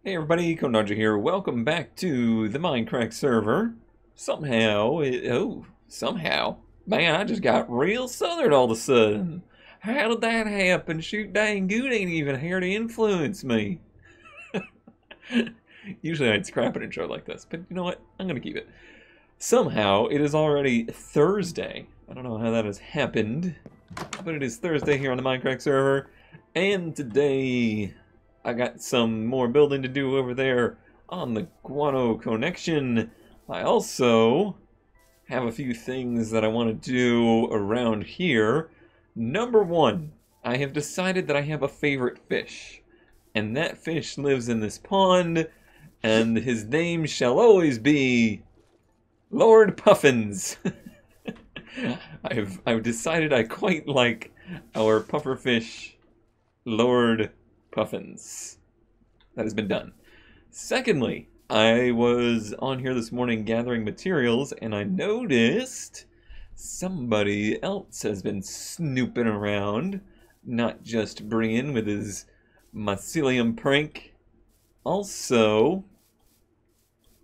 Hey everybody, Konanja here. Welcome back to the Mindcrack server. Somehow, man, I just got real southern all of a sudden. How did that happen? Shoot, dang, good ain't even here to influence me. Usually I'd scrap an intro like this, but you know what? I'm gonna keep it. Somehow, it is already Thursday. I don't know how that has happened, but it is Thursday here on the Mindcrack server, and today I got some more building to do over there on the Guano connection. I also have a few things that I want to do around here. Number one, I have decided that I have a favorite fish, and that fish lives in this pond, and his name shall always be Lord Puffins. I've decided I quite like our pufferfish Lord Puffins. That has been done. Secondly, I was on here this morning gathering materials, and I noticed somebody else has been snooping around, not just Brian with his mycelium prank. Also,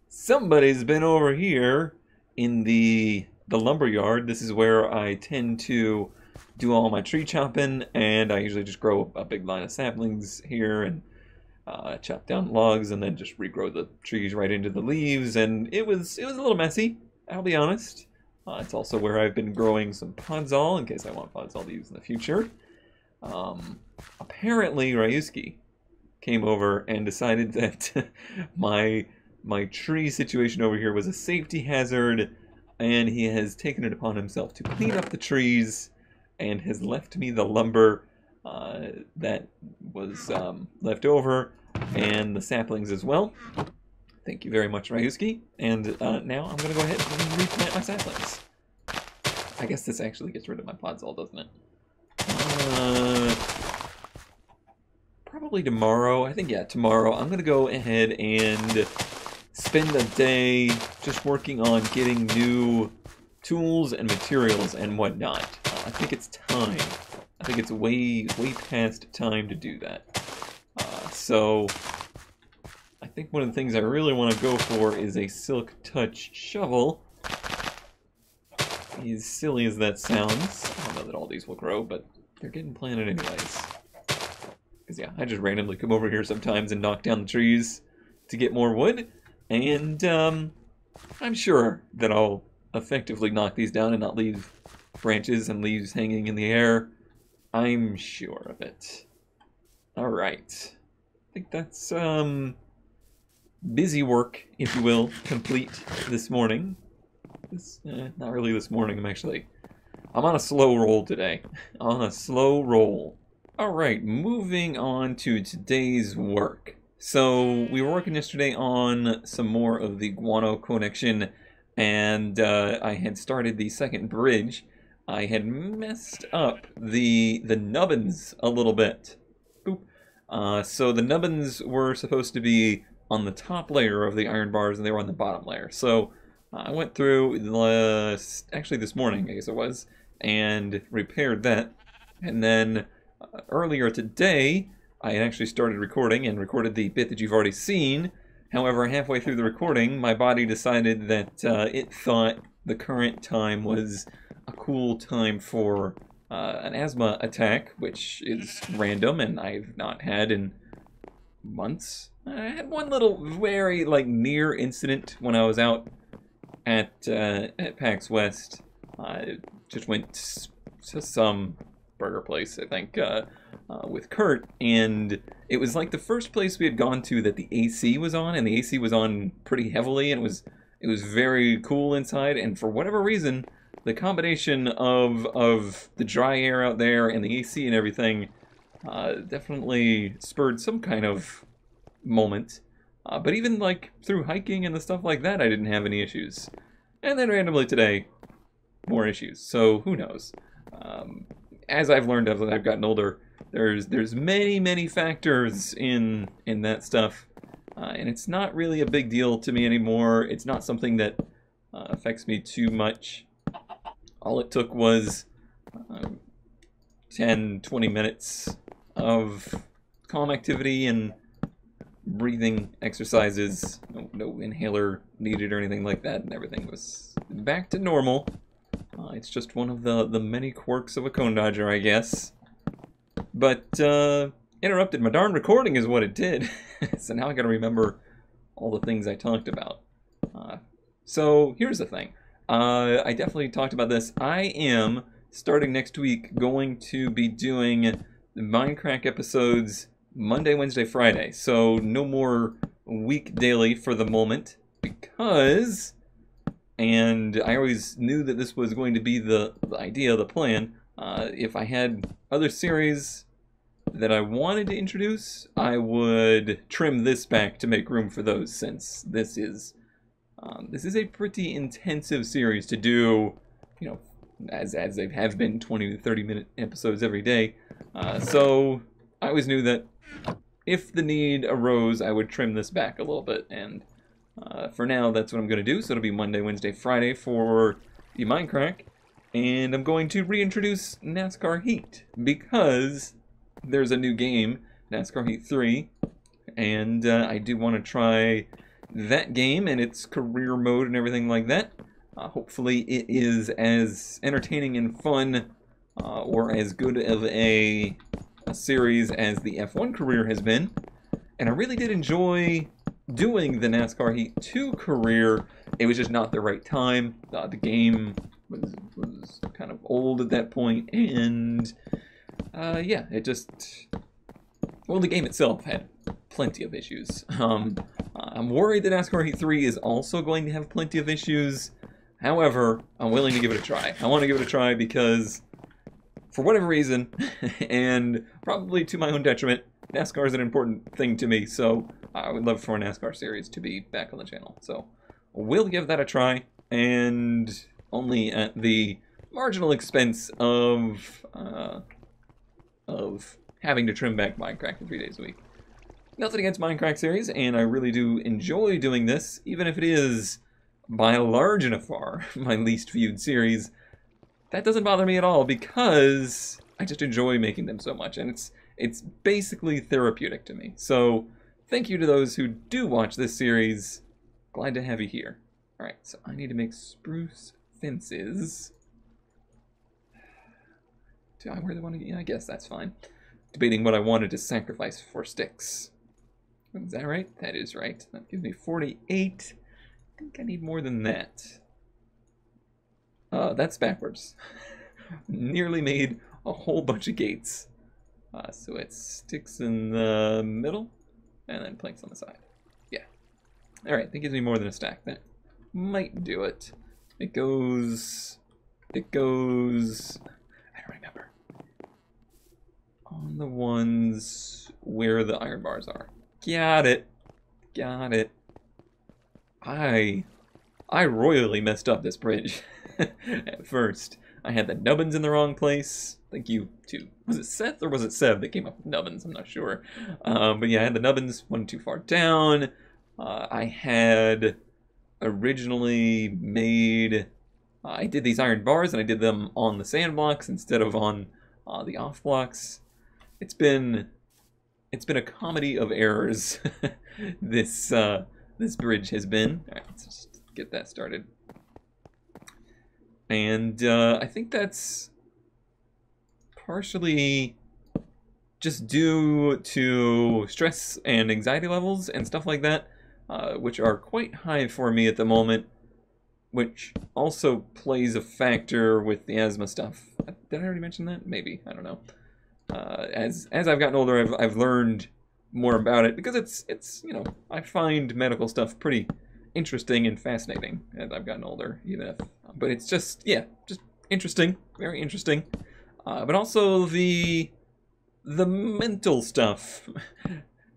somebody's been over here in the lumberyard. This is where I tend to do all my tree chopping, and I usually just grow a big line of saplings here and chop down logs and then just regrow the trees right into the leaves, and it was a little messy, I'll be honest. It's also where I've been growing some podzol in case I want podzol to use in the future. Apparently Ryuski came over and decided that my tree situation over here was a safety hazard, and he has taken it upon himself to clean up the trees and has left me the lumber that was left over, and the saplings as well. Thank you very much, Ryuski. And now I'm going to go ahead and replant my saplings. I guess this actually gets rid of my podzol, doesn't it? Probably tomorrow. I think, yeah, tomorrow. I'm going to go ahead and spend a day just working on getting new tools and materials and whatnot. I think it's time. I think it's way past time to do that. So I think one of the things I really want to go for is a Silk Touch shovel. As silly as that sounds, I don't know that all these will grow, but they're getting planted anyways. Because yeah, I just randomly come over here sometimes and knock down the trees to get more wood, and I'm sure that I'll effectively knock these down and not leave branches and leaves hanging in the air. I'm sure of it. Alright. I think that's, busy work, if you will, complete this morning. Not really this morning, I'm on a slow roll today. On a slow roll. Alright, moving on to today's work. So, we were working yesterday on some more of the Guano connection, and I had started the second bridge. I had messed up the nubbins a little bit. Boop. So the nubbins were supposed to be on the top layer of the iron bars, and they were on the bottom layer. So I went through, actually this morning, I guess it was, and repaired that. And then earlier today, I had actually started recording and recorded the bit that you've already seen. However, halfway through the recording, my body decided that it thought the current time was a cool time for an asthma attack, which is random and I've not had in months. I had one little very near incident when I was out at PAX West. I just went to some burger place, I think, with Kurt, and it was like the first place we had gone to that the AC was on, and the AC was on pretty heavily, and it was very cool inside, and for whatever reason, the combination of the dry air out there and the AC and everything definitely spurred some kind of moment. But even through hiking and the stuff like that, I didn't have any issues. And then randomly today, more issues. So who knows? As I've learned as I've gotten older, there's many factors in that stuff, and it's not really a big deal to me anymore. It's not something that affects me too much. All it took was 10-20 minutes of calm activity and breathing exercises, no inhaler needed or anything like that, and everything was back to normal. It's just one of the many quirks of a cone dodger, I guess. But interrupted my darn recording is what it did. So now I gotta remember all the things I talked about. So here's the thing. I definitely talked about this. I am, starting next week, going to be doing the Mindcrack episodes Monday, Wednesday, Friday. So no more week daily for the moment, because, and I always knew that this was going to be the idea, the plan, if I had other series that I wanted to introduce, I would trim this back to make room for those, since this is a pretty intensive series to do, you know, as they have been 20 to 30 minute episodes every day. So I always knew that if the need arose, I would trim this back a little bit, and for now, that's what I'm going to do. So it'll be Monday, Wednesday, Friday for the Mindcrack, and I'm going to reintroduce NASCAR Heat, because there's a new game, NASCAR Heat 3, and I do want to try that game and its career mode and everything like that. Hopefully it is as entertaining and fun or as good of a series as the F1 career has been. And I really did enjoy doing the NASCAR Heat 2 career. It was just not the right time. The game was kind of old at that point, and yeah, it just... well, the game itself had plenty of issues. I'm worried that NASCAR Heat 3 is also going to have plenty of issues. However, I'm willing to give it a try. I want to give it a try because, for whatever reason, and probably to my own detriment, NASCAR is an important thing to me, so I would love for a NASCAR series to be back on the channel. So we'll give that a try, and only at the marginal expense of having to trim back Mindcrack for 3 days a week. Nothing against Mindcrack series, and I really do enjoy doing this, even if it is, by a large and afar, my least viewed series. That doesn't bother me at all, because I just enjoy making them so much, and it's basically therapeutic to me. So thank you to those who do watch this series. Glad to have you here. Alright, so I need to make spruce fences. Do I really want to? Yeah, I guess that's fine. Debating what I wanted to sacrifice for sticks. Is that right? That is right. That gives me 48. I think I need more than that. That's backwards. Nearly made a whole bunch of gates. So it's sticks in the middle, and then planks on the side. Yeah. Alright, that gives me more than a stack. That might do it. It goes... I don't remember. On the ones where the iron bars are. Got it. Got it. I royally messed up this bridge at first. I had the nubbins in the wrong place. Thank you to... was it Seth or was it Sev that came up with nubbins? I'm not sure. But yeah, I had the nubbins one too far down. I had originally made... I did these iron bars and I did them on the sand blocks instead of on the off blocks. It's been a comedy of errors. This bridge has been. All right, let's just get that started. And I think that's partially just due to stress and anxiety levels and stuff like that, which are quite high for me at the moment, which also plays a factor with the asthma stuff. Did I already mention that? Maybe. I don't know. As I've gotten older, I've learned more about it, because it's you know, I find medical stuff pretty interesting and fascinating as I've gotten older, even if, but it's just, yeah, just interesting, very interesting. But also the mental stuff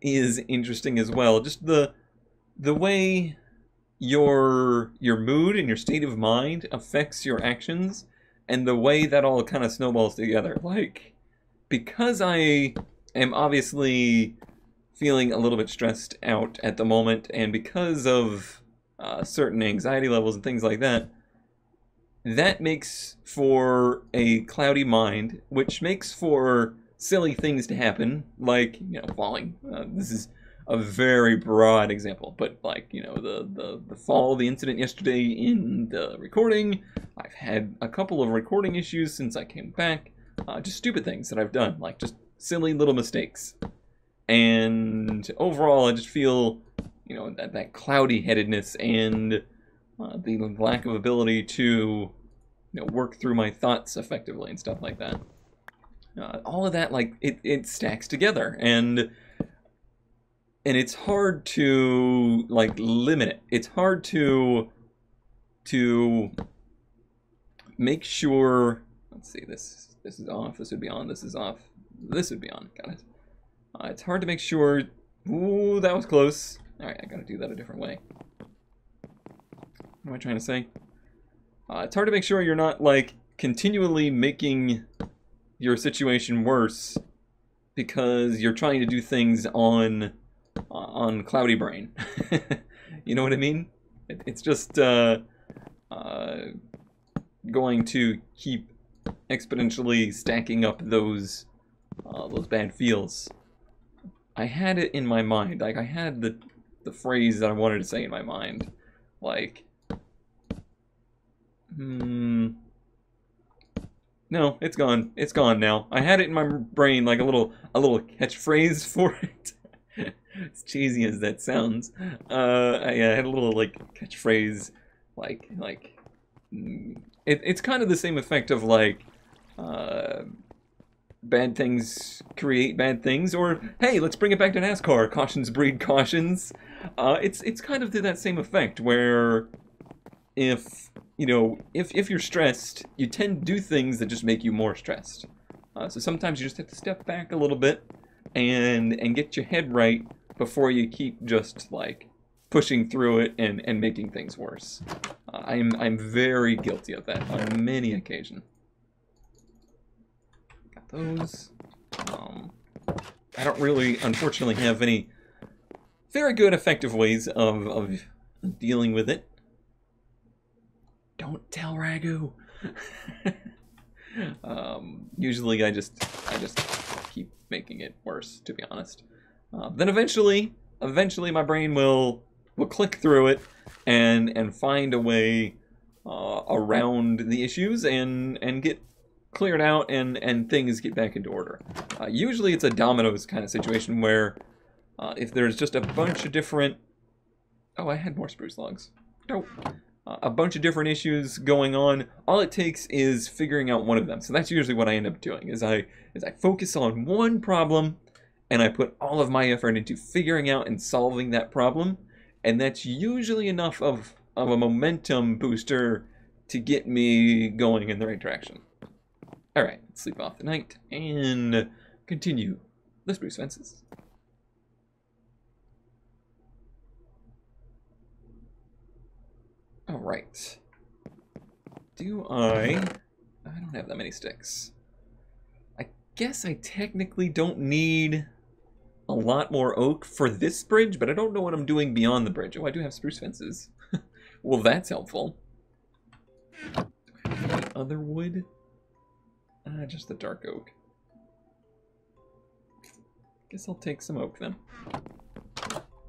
is interesting as well. Just the way your mood and your state of mind affects your actions, and the way that all kind of snowballs together. Like, because I am obviously feeling a little bit stressed out at the moment, and because of certain anxiety levels and things like that, that makes for a cloudy mind, which makes for silly things to happen, like, you know, falling. This is a very broad example, but like, you know, the fall, the incident yesterday in the recording, I've had a couple of recording issues since I came back, just stupid things that I've done, like just silly little mistakes. And overall, I just feel, you know, that cloudy-headedness and the lack of ability to, you know, work through my thoughts effectively and stuff like that. All of that, like, it stacks together, and it's hard to, like, limit it. It's hard to make sure. Let's see, this is off. This would be on. This is off. This would be on. Got it. It's hard to make sure. Ooh, that was close. All right, I gotta do that a different way. What am I trying to say? It's hard to make sure you're not, like, continually making your situation worse because you're trying to do things on cloudy brain. You know what I mean? It's just going to keep exponentially stacking up those bad feels. I had it in my mind, like I had the phrase that I wanted to say in my mind, like, no, it's gone. It's gone now. I had it in my brain like a little catchphrase for it. As cheesy as that sounds, I had a little like catchphrase, like it's kind of the same effect of like bad things create bad things, or hey, let's bring it back to NASCAR. Cautions breed cautions. It's kind of to that same effect where if you're stressed, you tend to do things that just make you more stressed. So sometimes you just have to step back a little bit and get your head right before you keep just like pushing through it and making things worse. I'm very guilty of that on many occasions. Got those. I don't really, unfortunately, have any very good, effective ways of dealing with it. Don't tell Ragu. Usually I just keep making it worse, to be honest. Then eventually my brain will click through it and find a way around the issues and get cleared out and things get back into order. Usually it's a dominoes kind of situation where if there's just a bunch of different... Oh, I had more spruce logs. Nope. A bunch of different issues going on. All it takes is figuring out one of them. So that's usually what I end up doing, is I focus on one problem and I put all of my effort into figuring out and solving that problem. And that's usually enough of a momentum booster to get me going in the right direction. Alright, let's sleep off the night and continue the spruce fences. Alright. I don't have that many sticks. I guess I technically don't need a lot more oak for this bridge, but I don't know what I'm doing beyond the bridge. Oh, I do have spruce fences. Well, that's helpful. Any other wood? Just the dark oak. Guess I'll take some oak then.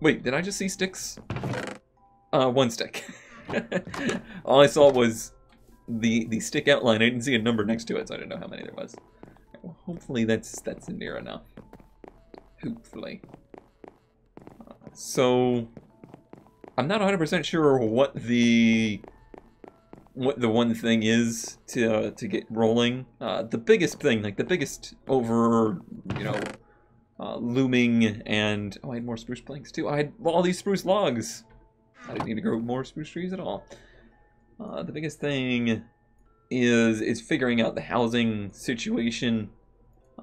Wait, did I just see sticks? One stick. All I saw was the stick outline. I didn't see a number next to it, so I didn't know how many there was. Right, well, hopefully that's near enough. Hopefully. So I'm not 100% sure what the one thing is to get rolling. The biggest thing, like the biggest over, looming, and oh, I had more spruce planks too. I had all these spruce logs. I didn't need to grow more spruce trees at all. The biggest thing is figuring out the housing situation.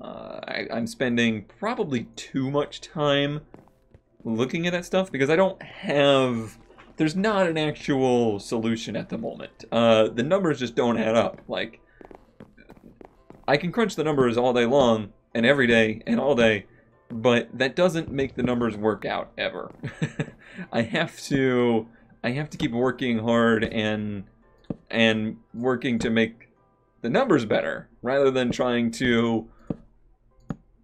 I'm spending probably too much time looking at that stuff because I don't have... There's not an actual solution at the moment. The numbers just don't add up. Like, I can crunch the numbers all day long and every day and all day, but that doesn't make the numbers work out ever. I have to keep working hard and working to make the numbers better rather than trying to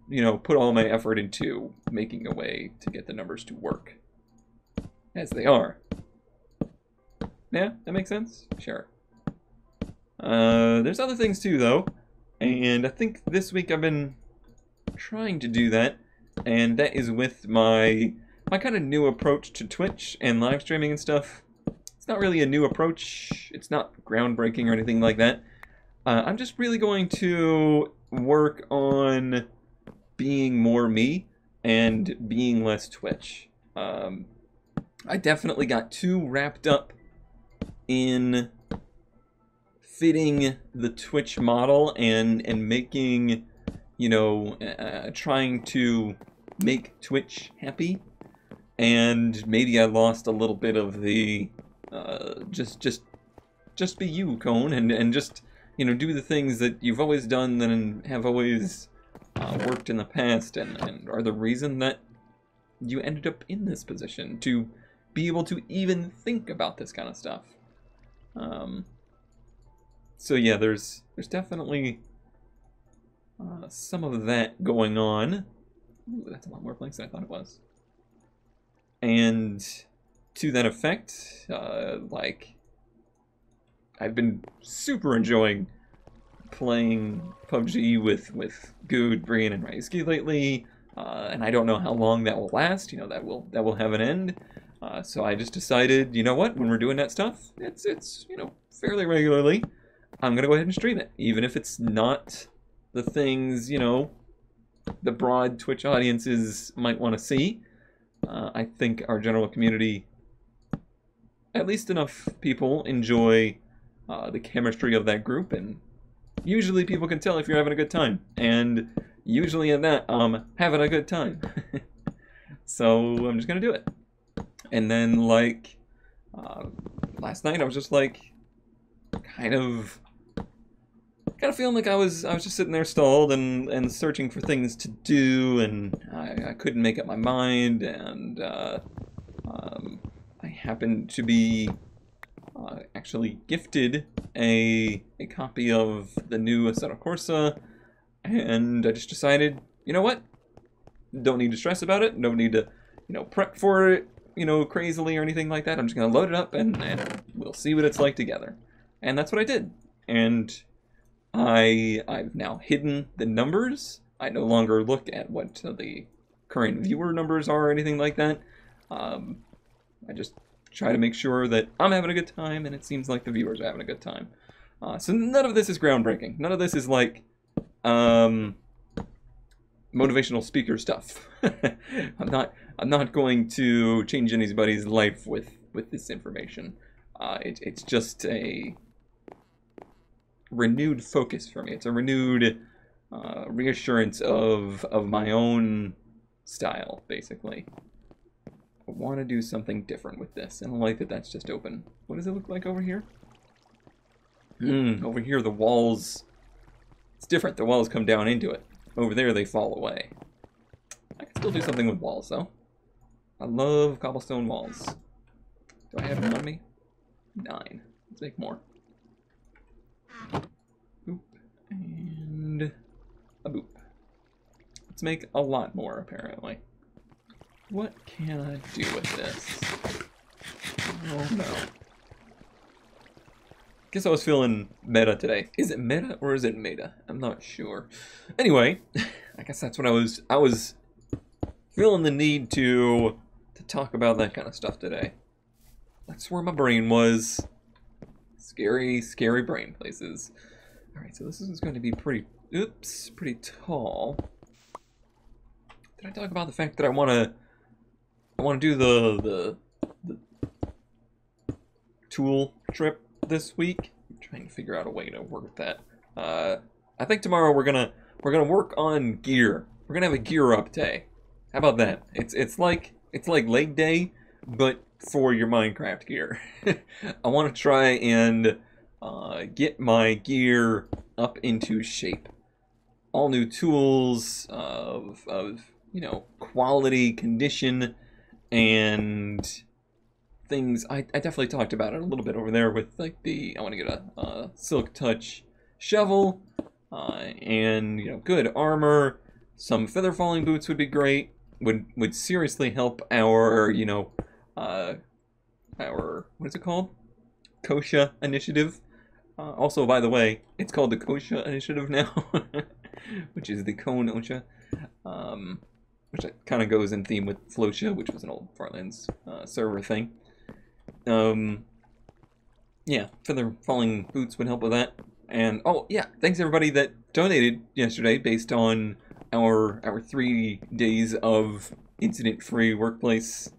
you know, put all my effort into making a way to get the numbers to work as they are. Yeah, that makes sense? Sure. There's other things too, though, and I think this week I've been trying to do that, and that is with my kind of new approach to Twitch and live streaming and stuff. It's not really a new approach. It's not groundbreaking or anything like that. I'm just really going to work on being more me and being less Twitch. I definitely got too wrapped up in fitting the Twitch model and making, you know, trying to make Twitch happy, and maybe I lost a little bit of the just be you, Cone, and just, you know, do the things that you've always done and have always worked in the past, and are the reason that you ended up in this position to be able to even think about this kind of stuff. So yeah, there's definitely some of that going on. Ooh, that's a lot more planks than I thought it was. And to that effect, like, I've been super enjoying playing PUBG with Good, Brian, and Raisuke lately, and I don't know how long that will last. You know, that will have an end. So I just decided, you know what, when we're doing that stuff, it's you know, fairly regularly, I'm gonna go ahead and stream it, even if it's not the things, you know, the broad Twitch audiences might want to see. I think our general community, at least enough people, enjoy the chemistry of that group, and usually people can tell if you're having a good time, and usually in that, having a good time. So I'm just gonna do it. And then, like, last night I was just like, kind of feeling like I was just sitting there stalled and searching for things to do, and I couldn't make up my mind, and I happened to be actually gifted a copy of the new Assetto Corsa, and I just decided, you know what? Don't need to stress about it. Don't need to, you know, prep for it, you know, crazily or anything like that. I'm just gonna load it up and we'll see what it's like together. And that's what I did. And I've now hidden the numbers. I no longer look at what the current viewer numbers are or anything like that. I just try to make sure that I'm having a good time, and it seems like the viewers are having a good time. So none of this is groundbreaking. None of this is like motivational speaker stuff. I'm not going to change anybody's life with this information. It's just a renewed focus for me. It's a renewed reassurance of my own style, basically. I want to do something different with this, and I like that that's just open. What does it look like over here? Over here the walls, it's different. The walls come down into it. Over there they fall away. I can still do something with walls, though. I love cobblestone walls. Do I have them on me? 9. Let's make more. Boop. And a boop. Let's make a lot more, apparently. What can I do with this? Oh no. Guess I was feeling meta today. Is it meta or is it meta? I'm not sure. Anyway, I guess that's what I was feeling the need to talk about that kind of stuff today. That's where my brain was. Scary, scary brain places. Alright, so this is going to be pretty tall. Did I talk about the fact that I want to do the tool trip this week? I'm trying to figure out a way to work that. I think tomorrow we're gonna work on gear. We're gonna have a gear up day. How about that? It's like leg day, but for your Minecraft gear. I want to try and get my gear up into shape. All new tools of you know, quality, condition, and things. I definitely talked about it a little bit over there with like I want to get a Silk Touch shovel, and you know, good armor, Some feather falling boots would be great. Would seriously help our, you know, our, what is it called? Kosha initiative. Also, by the way, it's called the Kosha initiative now, which is the Cone Osha, which kind of goes in theme with Flosha, which was an old Farlands server thing. Yeah, feather falling boots would help with that. And oh yeah, thanks everybody that donated yesterday based on our 3 days of incident-free workplace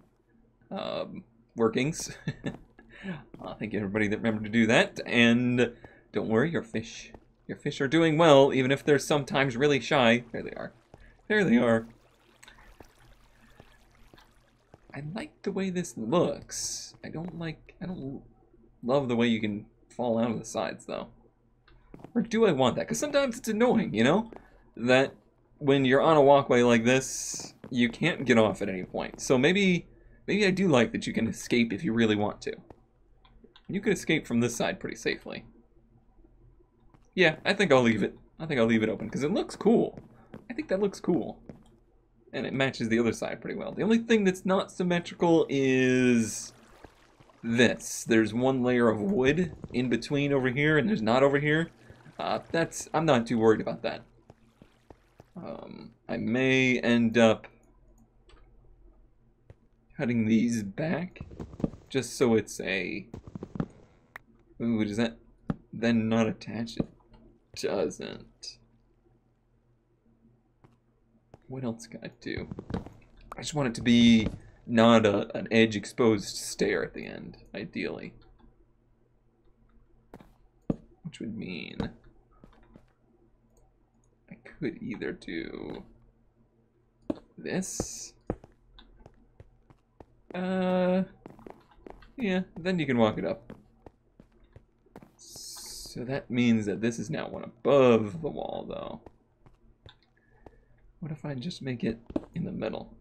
workings. Thank you everybody that remembered to do that, and don't worry, your fish are doing well, even if they're sometimes really shy. There they are. There they are. I like the way this looks. I don't love the way you can fall out of the sides though. Or do I want that? Because sometimes it's annoying, you know? That when you're on a walkway like this, you can't get off at any point. So maybe I do like that you can escape if you really want to. You could escape from this side pretty safely. Yeah, I think I'll leave it. I think I'll leave it open because it looks cool. I think that looks cool. And it matches the other side pretty well. The only thing that's not symmetrical is this. There's one layer of wood in between over here and there's not over here. I'm not too worried about that. I may end up cutting these back just so it's a... Ooh, does that then not attach? It doesn't. What else can I do? I just want it to be not an edge exposed stair at the end, ideally. Which would mean I could either do this. Yeah, then you can walk it up. So that means that this is now one above the wall, though. What if I just make it in the middle?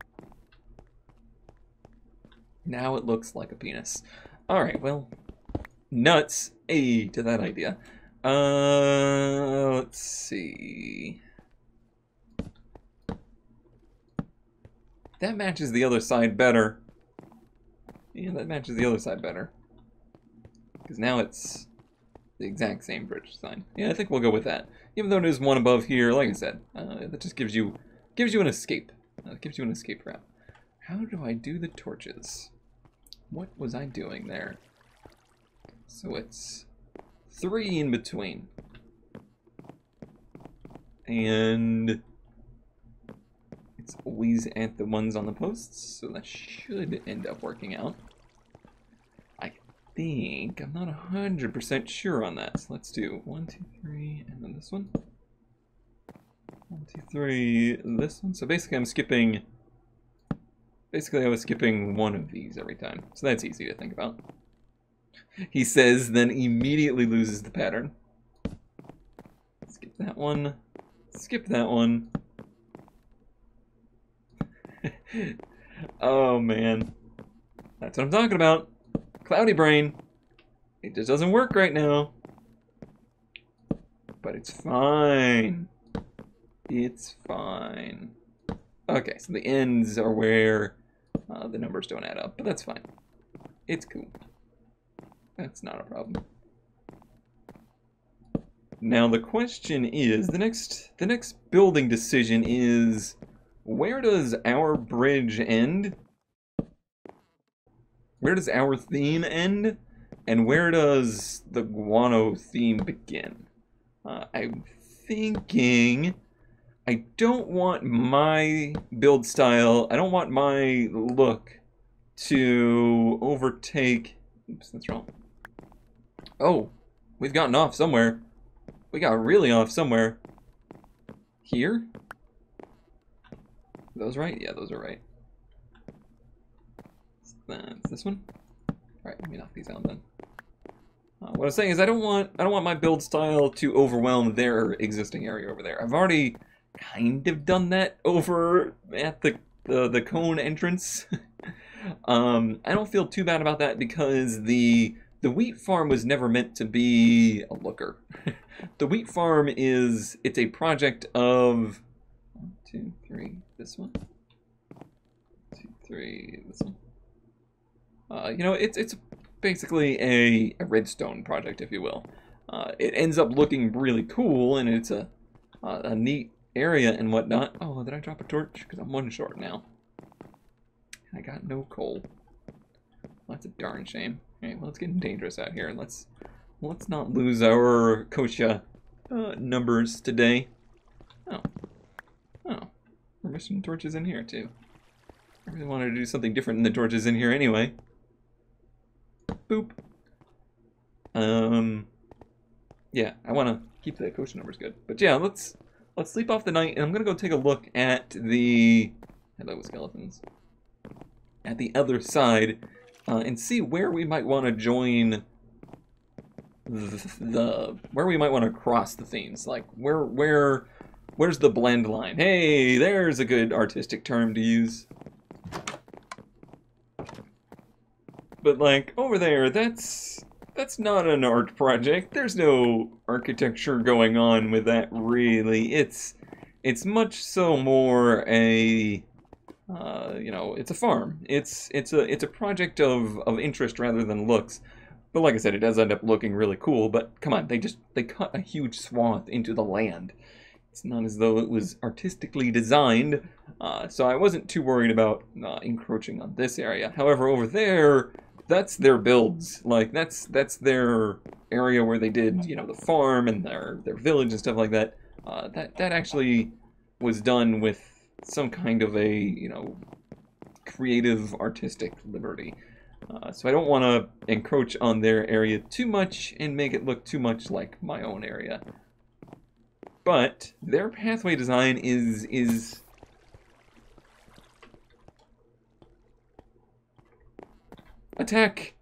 Now it looks like a penis. Alright, well, nuts to that idea. Let's see. That matches the other side better. Yeah, that matches the other side better. Because now it's the exact same bridge design. Yeah, I think we'll go with that. Even though there's one above here, like I said, that just gives you an escape. Gives you an escape route. How do I do the torches? What was I doing there? So it's 3 in between. And it's always at the ones on the posts, so that should end up working out. I think I'm not 100% sure on that. So let's do 1, 2, 3, and then this one. 1, 2, 3, this one. So basically I'm skipping... Basically I was skipping one of these every time. So that's easy to think about. He says, then immediately loses the pattern. Skip that one. Skip that one. Oh man. That's what I'm talking about. Cloudy brain. It just doesn't work right now. But it's fine. It's fine. Okay, so the ends are where the numbers don't add up, but that's fine. It's cool. That's not a problem. Now the question is, the next building decision is, where does our bridge end? Where does our theme end? And where does the guano theme begin? I'm thinking I don't want my build style, I don't want my look to overtake... Oops, that's wrong. Oh, we've gotten off somewhere. We got really off somewhere. Here? Are those right? Yeah, those are right. That's this one. Alright, let me knock these out then. What I was saying is I don't want my build style to overwhelm their existing area over there. I've already kind of done that over at the cone entrance. I don't feel too bad about that because the wheat farm was never meant to be a looker. The wheat farm it's a project of 2, 3, this one. 2, 3, this one. You know, it's basically a redstone project, if you will. It ends up looking really cool, and it's a neat area and whatnot. Oh, did I drop a torch? Because I'm one short now. I got no coal. Well, that's a darn shame. All right, well, it's getting dangerous out here. Let's not lose our Koshia numbers today. Oh, we're missing torches in here too. I really wanted to do something different than the torches in here anyway. Boop. Yeah, I want to keep the Koshia numbers good. But yeah, let's sleep off the night, and I'm gonna go take a look at the hello skeletons at the other side and see where we might want to join where we might want to cross the themes. Like where's the blend line? Hey, there's a good artistic term to use. But like over there, that's not an art project. There's no architecture going on with that really. It's much so more a you know, it's a farm. It's a project of interest rather than looks. But like I said, it does end up looking really cool. But come on, they cut a huge swath into the land. It's not as though it was artistically designed. So I wasn't too worried about encroaching on this area. However, over there, that's their builds. Like that's their area where they did, you know, the farm and their village and stuff like that. That actually was done with some kind of a, you know, creative artistic liberty. So I don't want to encroach on their area too much and make it look too much like my own area. But their pathway design is attack.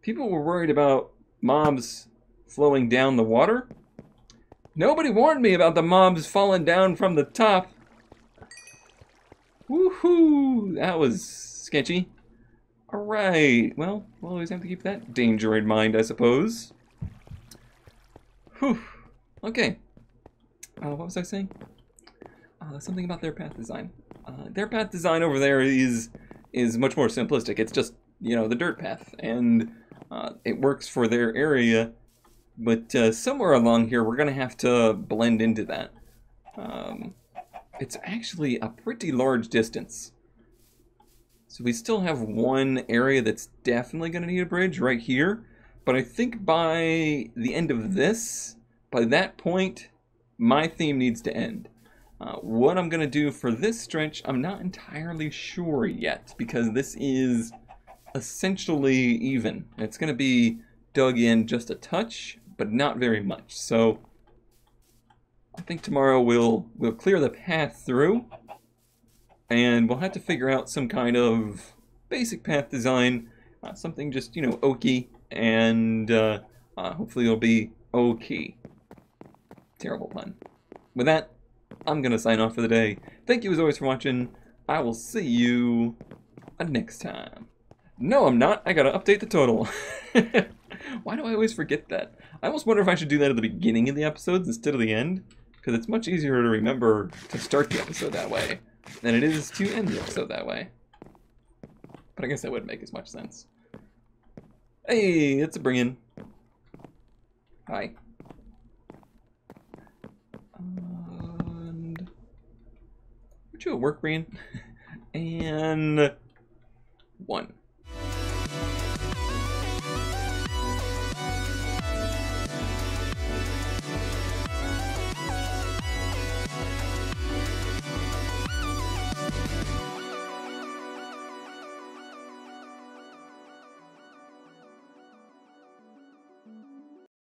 People were worried about mobs flowing down the water. Nobody warned me about the mobs falling down from the top. Woohoo! That was sketchy. Alright, well, we'll always have to keep that danger in mind, I suppose. Whew. Okay. What was I saying? Something about their path design. Their path design over there is much more simplistic. It's just, you know, the dirt path, and it works for their area. But somewhere along here, we're going to have to blend into that. It's actually a pretty large distance. So we still have one area that's definitely going to need a bridge right here. But I think by the end of this, by that point, my theme needs to end. What I'm going to do for this stretch, I'm not entirely sure yet, because this is essentially even. It's going to be dug in just a touch, but not very much. So I think tomorrow we'll clear the path through, and we'll have to figure out some kind of basic path design, something just, you know, oaky, and hopefully it'll be okay. Terrible pun. With that, I'm going to sign off for the day. Thank you as always for watching. I will see you next time. No, I'm not. I got to update the total. Why do I always forget that? I almost wonder if I should do that at the beginning of the episodes instead of the end, because it's much easier to remember to start the episode that way than it is to end the episode that way. But I guess that wouldn't make as much sense. Hey, it's a bring-in. Hi. And aren't you at work, Brian? And 1.